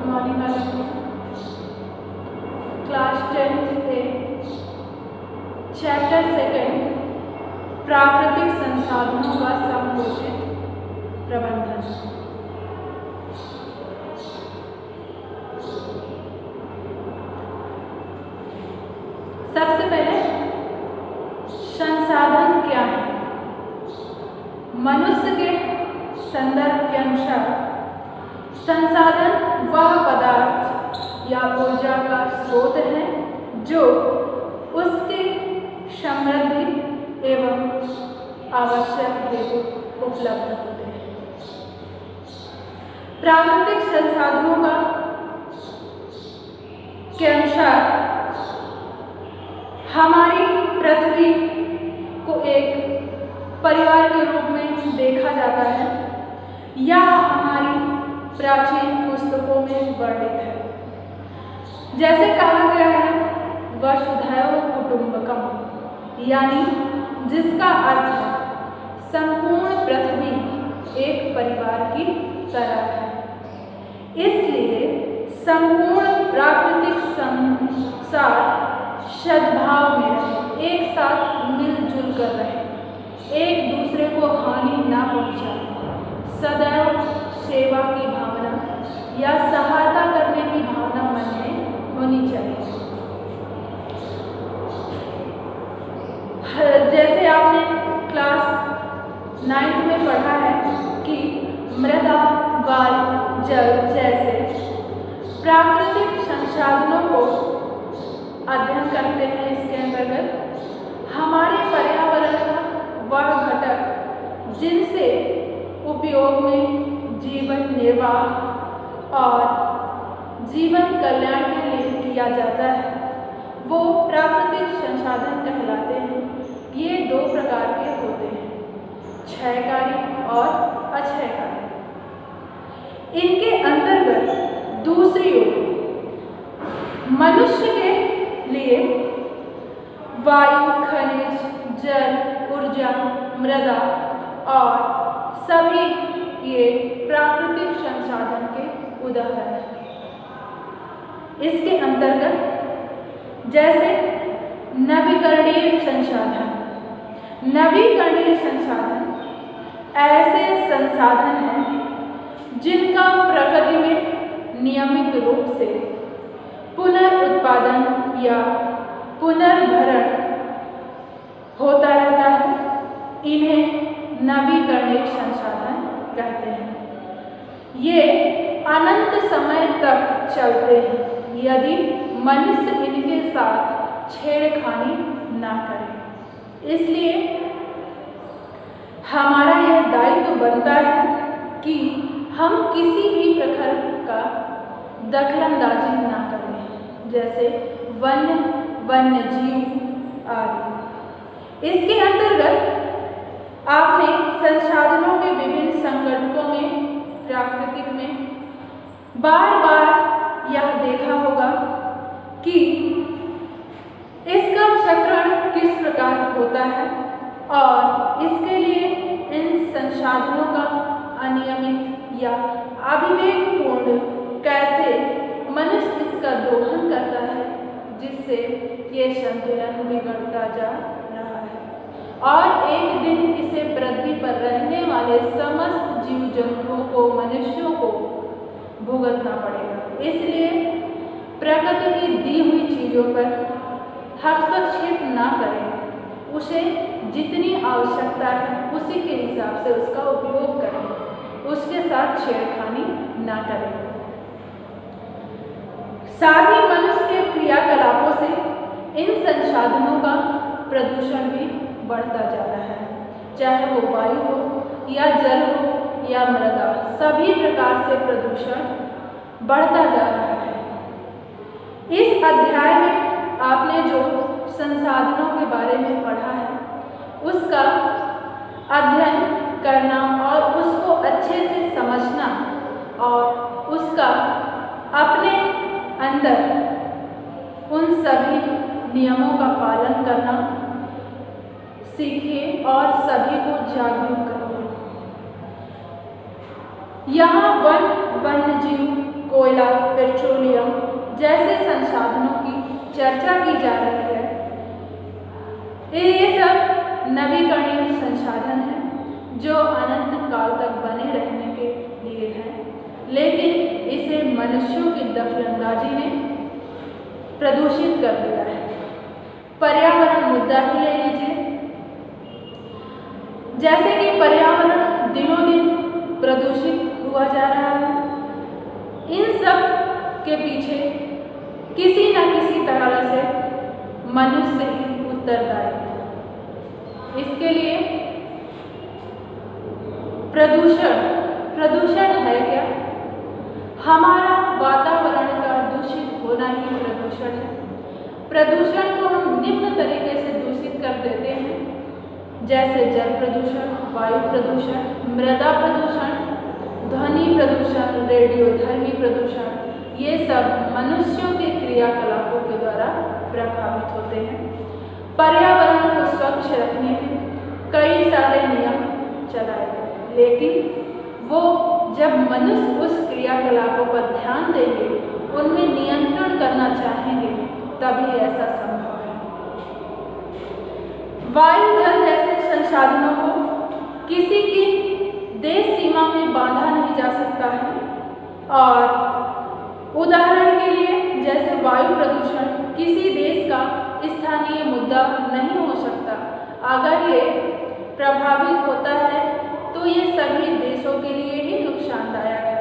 Morning all of you. Class 10th A chapter 2 प्राकृतिक संसाधनों का समुचित प्रबंधन। सबसे पहले संसाधन क्या है? मनुष्य के संदर्भ के अनुसार संसाधन वह पदार्थ या ऊर्जा का स्रोत है जो उसकी समृद्धि एवं आवश्यक हेतु उपलब्ध होते हैं। प्राकृतिक संसाधनों का के अनुसार हमारी पृथ्वी को एक परिवार के रूप में देखा जाता है या हमारी प्राचीन पुस्तकों में वर्णित है। जैसे कहा गया है वसुधैव कुटुंबकम, यानी जिसका अर्थ है संपूर्ण पृथ्वी एक परिवार की तरह है। इसलिए संपूर्ण प्राकृतिक संसार सद्भाव में रहे, एक साथ मिलजुल कर रहे, एक दूसरे को हानि ना पहुंचाए, सदैव सेवा की भावना या सहायता करने की भावना मन में होनी चाहिए। जैसे आपने क्लास 9th में पढ़ा है कि मृदा, वायु, जल जैसे प्राकृतिक संसाधनों को अध्ययन करते हैं। इसके अंतर्गत हमारे पर्यावरण का वह घटक जिनसे उपयोग में जीवन निर्वाह और जीवन कल्याण के लिए किया जाता है वो प्राकृतिक संसाधन कहलाते हैं। ये दो प्रकार के होते हैं, क्षयकारी और अक्षयकारी। इनके अंतर्गत दूसरी ओर मनुष्य के लिए वायु, खनिज, जल, ऊर्जा, मृदा और सभी ये प्राकृतिक संसाधन के उदाहरण हैं। इसके अंतर्गत जैसे नवीकरणीय संसाधन। नवीकरणीय संसाधन ऐसे संसाधन हैं जिनका प्रकृति में नियमित रूप से पुनर्उत्पादन या पुनर्भरण होता रहता है। इन्हें नवीकरणीय संसाधन कहते हैं। ये अनंत समय तक चलते हैं यदि मनुष्य इनके साथ छेड़खानी ना करे। इसलिए हमारा यह दायित्व बनता है कि हम किसी भी प्रकार का दखलंदाजी ना करें, जैसे वन्य जीव आदि। इसके अंतर्गत आपने संसाधनों के विभिन्न संगठनों में प्राकृतिक में बार बार यह देखा होगा कि इसका चक्रण किस प्रकार होता है और इसके लिए इन संसाधनों का अनियमित या अविवेकपूर्ण कैसे मनुष्य इसका दोहन करता है, जिससे ये संतुलन बिगड़ता जा रहा है और एक दिन इसे पृथ्वी पर रहने वाले समस्त जीव जंतुओं को, मनुष्यों को भुगतना पड़ेगा। इसलिए प्रकृति की दी हुई चीज़ों पर हस्तक्षेप ना करें, उसे जितनी आवश्यकता है उसी के हिसाब से उसका उपयोग करें, उसके साथ छेड़खानी ना करें। साथ ही मनुष्य के क्रियाकलापों से इन संसाधनों का प्रदूषण भी बढ़ता जा रहा है, चाहे वो वायु हो या जल हो या मृदा, सभी प्रकार से प्रदूषण बढ़ता जा रहा है। इस अध्याय में आपने जो संसाधनों के बारे में पढ़ा है उसका अध्ययन करना और उसको अच्छे से समझना और उसका अपने अंदर उन सभी नियमों का पालन करना सीखिए और सभी को जागरूक करिए। यहाँ वन्य जीव कोयला, पेट्रोलियम जैसे संसाधनों की चर्चा की जा रही है। ये सब नवीकरणीय संसाधन हैं जो अनंत काल तक बने रहने के लिए हैं, लेकिन इसे मनुष्यों की दखलंदाजी ने प्रदूषित कर दिया है। पर्यावरण मुद्दा ही ले लीजिए, जैसे कि पर्यावरण दिनों दिन प्रदूषित हुआ जा रहा है। इन सब के पीछे किसी न किसी तरह से मनुष्य ही उत्तरदायी है। इसके लिए प्रदूषण है क्या? हमारा वातावरण का दूषित होना ही प्रदूषण है। प्रदूषण को हम निम्न तरीके से दूषित कर देते हैं, जैसे जल प्रदूषण, वायु प्रदूषण, मृदा प्रदूषण, ध्वनि प्रदूषण, रेडियोधर्मी प्रदूषण। ये सब मनुष्यों के क्रियाकलापों के द्वारा प्रभावित होते हैं। पर्यावरण को स्वच्छ रखने के कई सारे नियम चलाए गए, लेकिन वो जब मनुष्य उस क्रियाकलापों पर ध्यान देंगे, उनमें नियंत्रण करना चाहेंगे, तभी ऐसा संभव है। वायु, जल जैसे संसाधनों को किसी की देश सीमा में बांधा नहीं जा सकता है। और उदाहरण के लिए जैसे वायु प्रदूषण किसी देश का स्थानीय मुद्दा नहीं हो सकता। अगर ये प्रभावित होता है तो ये सभी देशों के लिए ही नुकसानदायक है।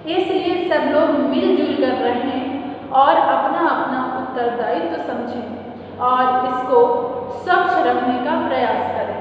इसलिए सब लोग मिलजुल कर रहें और अपना अपना उत्तरदायित्व समझें और इसको स्वच्छ रखने का प्रयास करें।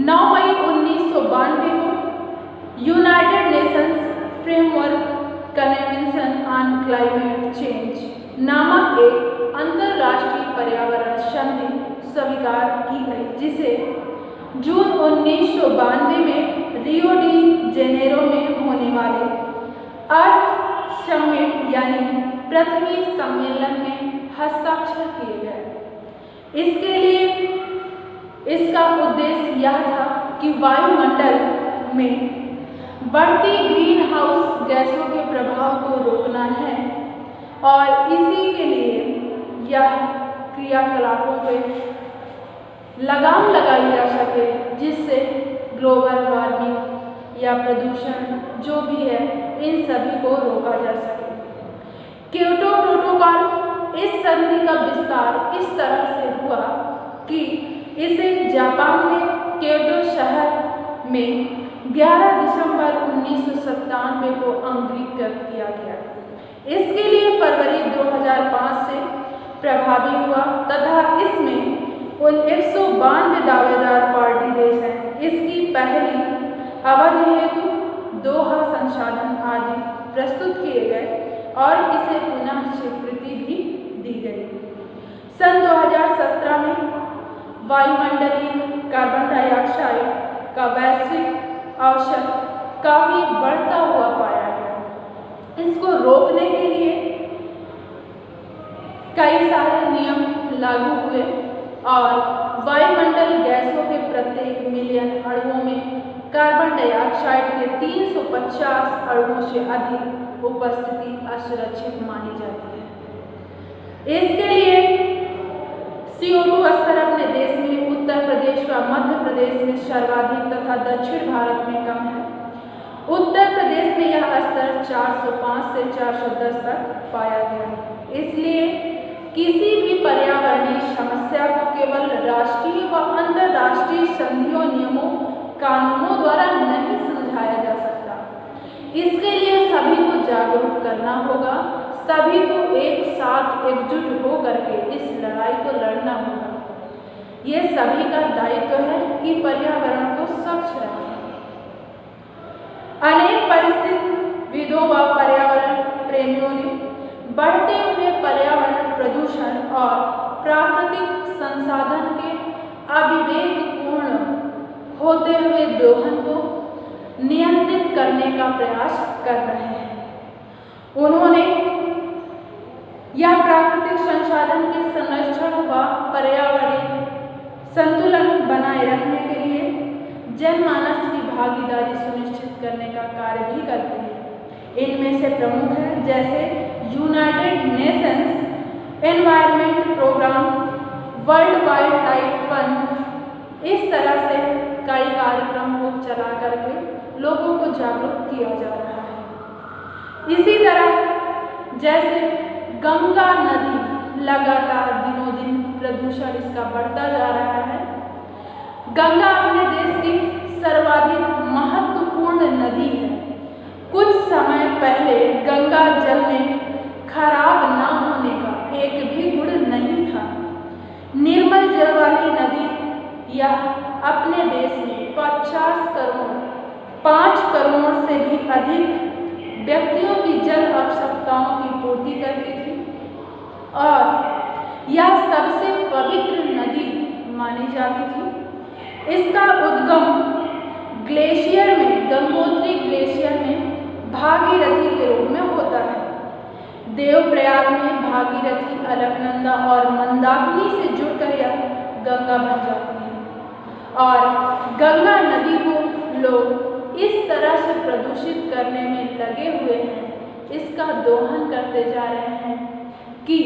9 मई 1992 को United Nations framework convention on climate change नामक एक अंतर्राष्ट्रीय पर्यावरण संधि स्वीकार की गई, जिसे जून 1992 में रियो डी जेनेरो में होने वाले अर्थ समिट यानी पृथ्वी सम्मेलन में हस्ताक्षर किए गए। इसके लिए इसका उद्देश्य यह था कि वायुमंडल में बढ़ती ग्रीन हाउस गैसों के प्रभाव को रोकना है और इसी के लिए यह क्रियाकलापों पर लगाम लगाई जा सके, जिससे ग्लोबल वार्मिंग या प्रदूषण जो भी है इन सभी को रोका जा सके। क्योटो प्रोटोकॉल इस संधि का विस्तार इस तरह से हुआ कि इसे जापान में क्योटो शहर में 11 दिसंबर 1997 को अंगीकृत किया गया। इसके लिए फरवरी 2005 से प्रभावी हुआ तथा इसमें उन 192 दावेदार पार्टी देश हैं। इसकी पहली अवधि हेतु दोहा संशोधन आदि प्रस्तुत किए गए और इसे पुनः स्वीकृति भी दी गई। सन 2017 में वायुमंडलीय कार्बन डाइऑक्साइड का वैश्विक औसत काफी बढ़ता हुआ पाया गया। इसको रोकने के लिए कई सारे नियम लागू हुए और वायुमंडल गैसों के प्रत्येक मिलियन अणुओं में कार्बन डाइऑक्साइड के 350 अणुओं से अधिक उपस्थिति असुरक्षित मानी जाती है। इसके लिए CO2 स्तर अपने देश में उत्तर प्रदेश व मध्य प्रदेश में सर्वाधिक तथा दक्षिण भारत में कम है। उत्तर प्रदेश में यह स्तर 405 से 410 तक पाया गया। इसलिए किसी भी पर्यावरणीय समस्या को केवल राष्ट्रीय व अंतर्राष्ट्रीय संधियों, नियमों, कानूनों द्वारा नहीं सुलझाया जा सकता। इसके लिए सभी को जागरूक करना होगा, सभी को एक साथ एकजुट होकर के इस लड़ाई को लड़ना होगा। ये सभी का दायित्व है कि पर्यावरण को स्वच्छ रखें। अनेक परिस्थितिविदों व पर्यावरण प्रेमियों ने बढ़ते हुए पर्यावरण प्रदूषण और प्राकृतिक संसाधन के अविवेकपूर्ण होते हुए दोहन को नियंत्रित करने का प्रयास कर रहे हैं। उन्होंने यह प्राकृतिक संसाधन के संरक्षण व पर्यावरणीय संतुलन बनाए रखने के लिए जनमानस की भागीदारी सुनिश्चित करने का कार्य भी करते हैं। इनमें से प्रमुख हैं जैसे United Nations Environment Programme, World Wildlife Fund. इस तरह से कई कार्यक्रम को चला करके लोगों को जागरूक किया जा रहा है। इसी तरह जैसे गंगा नदी लगातार दिनों दिन प्रदूषण इसका बढ़ता जा रहा है। गंगा अपने देश की सर्वाधिक महत्वपूर्ण नदी है। कुछ समय पहले गंगा जल में खराब न होने का एक भी गुण नहीं था। निर्मल जल वाली नदी यह अपने देश में 5 करोड़ से भी अधिक व्यक्तियों की जल आवश्यकताओं की पूर्ति करती थी और यह सबसे पवित्र नदी मानी जाती थी। इसका उद्गम ग्लेशियर में, गंगोत्री ग्लेशियर में भागीरथी के रूप में होता है। देवप्रयाग में भागीरथी, अलकनंदा और मंदाकिनी से जुड़कर यह गंगा बन जाती है और गंगा नदी को लोग इस तरह से प्रदूषित करने में लगे हुए हैं, इसका दोहन करते जा रहे हैं कि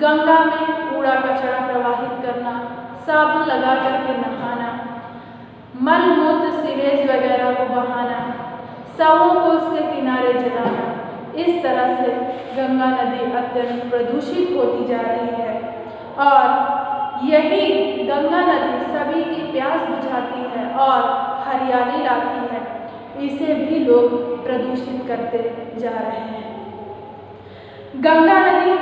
गंगा में कूड़ा कचरा प्रवाहित करना, साबुन लगा करके नहाना, मल मूत्र सीवेज वगैरह को बहाना, शवों को उसके किनारे जलाना, इस तरह से गंगा नदी अत्यंत प्रदूषित होती जा रही है। और यही गंगा नदी सभी की प्यास बुझाती है और हरियाली लाती है, इसे भी लोग प्रदूषित करते जा रहे हैं। गंगा नदी,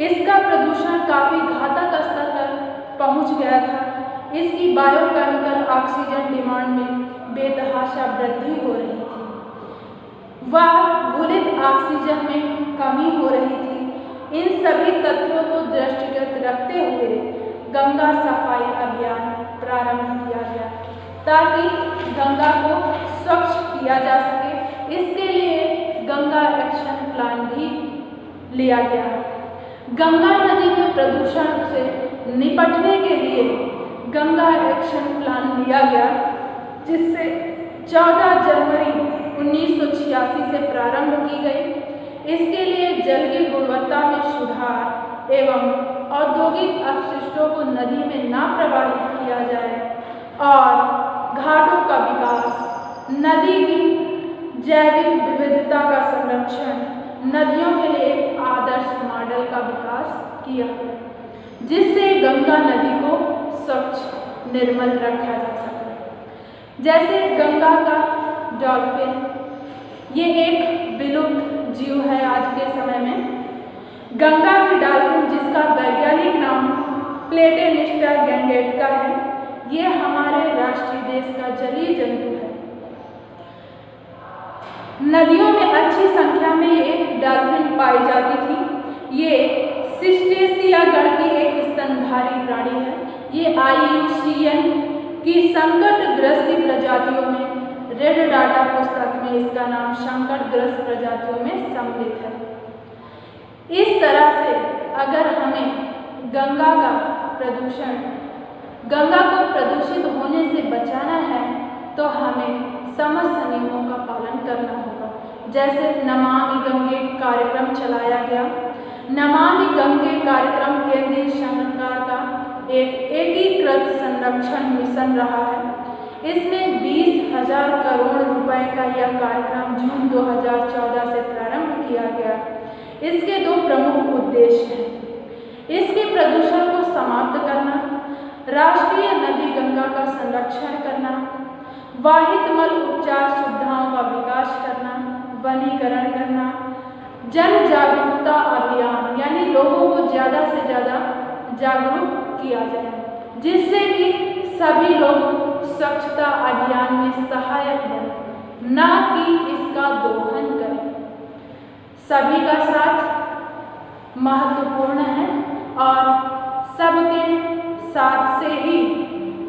इसका प्रदूषण काफ़ी घातक स्तर पर पहुंच गया था। इसकी बायोकेमिकल ऑक्सीजन डिमांड में बेतहाशा वृद्धि हो रही थी व घुलित ऑक्सीजन में कमी हो रही थी। इन सभी तथ्यों को दृष्टिगत रखते हुए गंगा सफाई अभियान प्रारंभ किया गया ताकि गंगा को स्वच्छ किया जा सके। इसके लिए गंगा एक्शन प्लान भी लिया गया। गंगा नदी के प्रदूषण से निपटने के लिए गंगा एक्शन प्लान लिया गया, जिससे 14 जनवरी 1986 से प्रारंभ की गई। इसके लिए जल की गुणवत्ता में सुधार एवं औद्योगिक अपशिष्टों को नदी में न प्रवाहित किया जाए और घाटों का विकास, नदी की जैविक विविधता का संरक्षण, नदियों के लिए एक आदर्श मॉडल का विकास किया गया, जिससे गंगा नदी को स्वच्छ निर्मल रखा जा सके। जैसे गंगा का डॉल्फिन, ये एक विलुप्त जीव है आज के समय में। गंगा की डॉल्फिन, जिसका वैज्ञानिक नाम प्लेटेनिस्टा गैंगेटिका है, ये हमारे राष्ट्रीय देश का जलीय जंतु है। नदियों में अच्छी संख्या में ये डॉल्फिन पाई जाती थी। ये सिस्टेसिया गण की एक स्तनधारी प्राणी है। ये IUCN की संकटग्रस्त प्रजातियों में, रेड डाटा पुस्तक में इसका नाम संकटग्रस्त प्रजातियों में सम्मिलित है। इस तरह से अगर हमें गंगा का प्रदूषण, गंगा को प्रदूषित होने से बचाना है तो हमें समस्त नियमों का पालन करना होगा। जैसे नमामि गंगे कार्यक्रम चलाया गया। नमामि गंगे कार्यक्रम केंद्रीय सरकार का एक एकीकृत संरक्षण मिशन रहा है। इसमें 20,000 करोड़ रुपए का यह कार्यक्रम जून 2014 से प्रारंभ किया गया। इसके 2 प्रमुख उद्देश्य हैं। इसके प्रदूषण को समाप्त करना, राष्ट्रीय नदी गंगा का संरक्षण करना, वाहित मल उपचार सुविधाओं का विकास करना, वनीकरण करना, जन जागरूकता अभियान, यानी लोगों को ज़्यादा से ज़्यादा जागरूक किया जाए, जिससे कि सभी लोग स्वच्छता अभियान में सहायक बने, न कि इसका दोहन करें। सभी का साथ महत्वपूर्ण है और सबके साथ से ही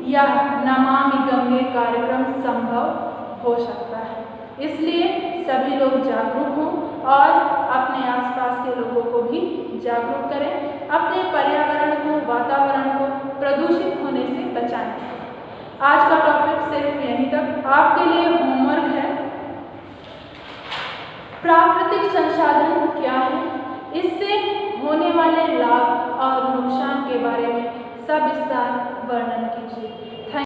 यह नमामि गंगे कार्यक्रम संभव हो सकता है। इसलिए सभी लोग जागरूक हों और अपने आसपास के लोगों को भी जागरूक करें, अपने पर्यावरण को, वातावरण को प्रदूषित होने से बचाएं। आज का टॉपिक सिर्फ यहीं तक। आपके लिए होमवर्क है प्राकृतिक संसाधन क्या है, इससे होने वाले लाभ और नुकसान के बारे में सविस्तार वर्णन कीजिए।